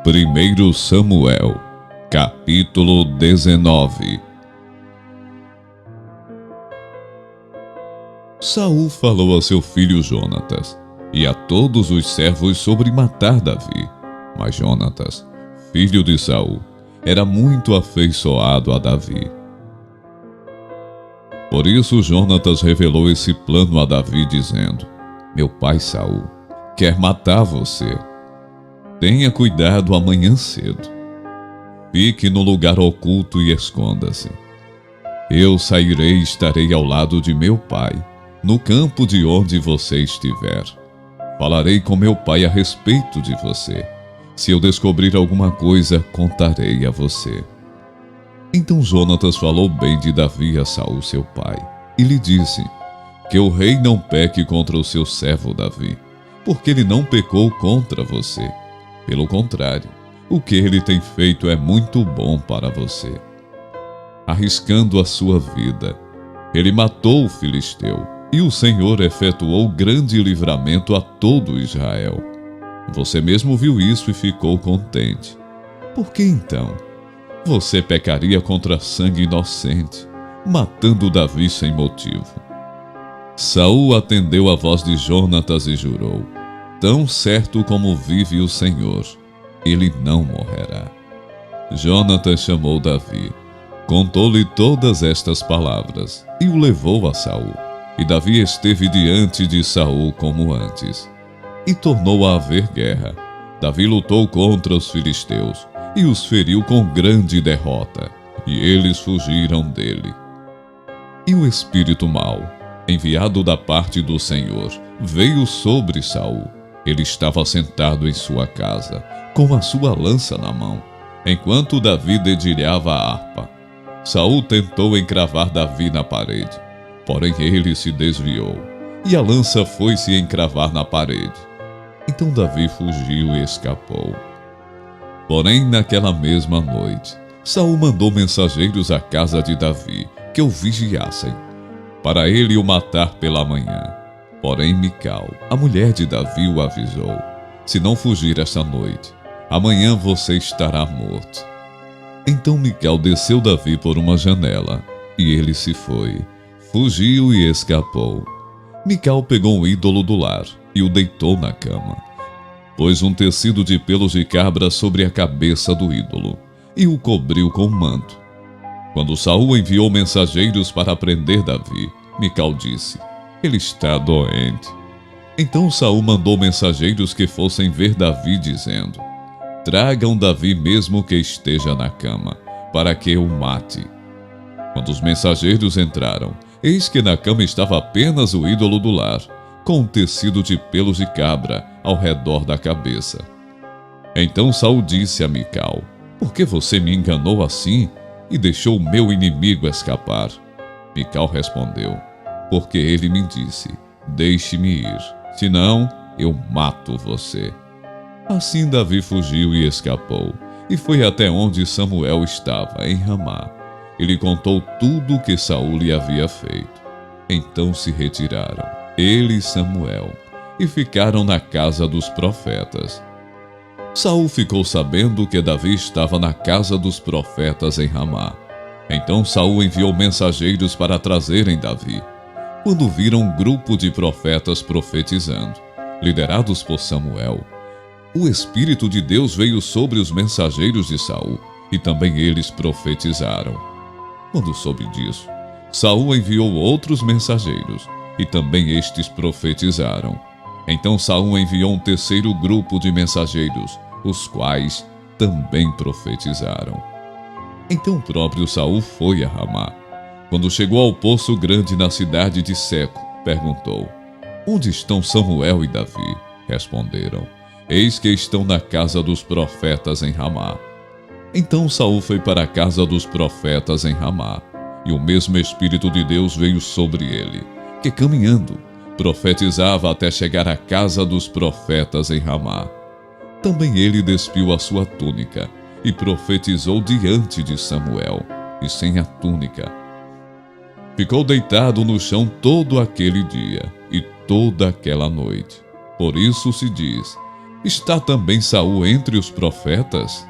1 Samuel, capítulo 19. Saul falou a seu filho Jonatas e a todos os servos sobre matar Davi. Mas Jonatas, filho de Saul, era muito afeiçoado a Davi. Por isso Jonatas revelou esse plano a Davi, dizendo: meu pai Saul quer matar você. Tenha cuidado amanhã cedo. Fique no lugar oculto e esconda-se. Eu sairei e estarei ao lado de meu pai, no campo de onde você estiver. Falarei com meu pai a respeito de você. Se eu descobrir alguma coisa, contarei a você. Então Jonatas falou bem de Davi a Saul seu pai, e lhe disse: que o rei não peque contra o seu servo Davi, porque ele não pecou contra você. Pelo contrário, o que ele tem feito é muito bom para você. Arriscando a sua vida, ele matou o filisteu, e o Senhor efetuou grande livramento a todo Israel. Você mesmo viu isso e ficou contente. Por que então você pecaria contra sangue inocente, matando Davi sem motivo? Saul atendeu a voz de Jonatas e jurou: tão certo como vive o Senhor, ele não morrerá. Jonatas chamou Davi, contou-lhe todas estas palavras e o levou a Saul. E Davi esteve diante de Saul como antes. E tornou a haver guerra. Davi lutou contra os filisteus e os feriu com grande derrota, e eles fugiram dele. E o espírito mau, enviado da parte do Senhor, veio sobre Saul. Ele estava sentado em sua casa, com a sua lança na mão, enquanto Davi dedilhava a harpa. Saul tentou encravar Davi na parede, porém ele se desviou, e a lança foi se encravar na parede. Então Davi fugiu e escapou. Porém, naquela mesma noite, Saul mandou mensageiros à casa de Davi, que o vigiassem, para ele o matar pela manhã. Porém Mical, a mulher de Davi, o avisou: se não fugir esta noite, amanhã você estará morto. Então Mical desceu Davi por uma janela, e ele se foi, fugiu e escapou. Mical pegou um ídolo do lar e o deitou na cama. Pôs um tecido de pelos de cabra sobre a cabeça do ídolo e o cobriu com um manto. Quando Saul enviou mensageiros para prender Davi, Mical disse: ele está doente. Então Saul mandou mensageiros que fossem ver Davi, dizendo: tragam Davi mesmo que esteja na cama, para que o mate. Quando os mensageiros entraram, eis que na cama estava apenas o ídolo do lar, com um tecido de pelos de cabra ao redor da cabeça. Então Saul disse a Mical: por que você me enganou assim e deixou o meu inimigo escapar? Mical respondeu: porque ele me disse: deixe-me ir, senão eu mato você. Assim Davi fugiu e escapou, e foi até onde Samuel estava, em Ramá. Ele contou tudo o que Saul lhe havia feito. Então se retiraram, ele e Samuel, e ficaram na casa dos profetas. Saul ficou sabendo que Davi estava na casa dos profetas em Ramá. Então Saul enviou mensageiros para trazerem Davi. Quando viram um grupo de profetas profetizando, liderados por Samuel, o Espírito de Deus veio sobre os mensageiros de Saul, e também eles profetizaram. Quando soube disso, Saul enviou outros mensageiros, e também estes profetizaram. Então Saul enviou um terceiro grupo de mensageiros, os quais também profetizaram. Então o próprio Saul foi a Ramá. Quando chegou ao poço grande na cidade de Seco, perguntou: onde estão Samuel e Davi? Responderam: eis que estão na casa dos profetas em Ramá. Então Saul foi para a casa dos profetas em Ramá, e o mesmo Espírito de Deus veio sobre ele, que caminhando, profetizava até chegar à casa dos profetas em Ramá. Também ele despiu a sua túnica, e profetizou diante de Samuel, e sem a túnica. Ficou deitado no chão todo aquele dia, e toda aquela noite. Por isso se diz: Está também Saul entre os profetas?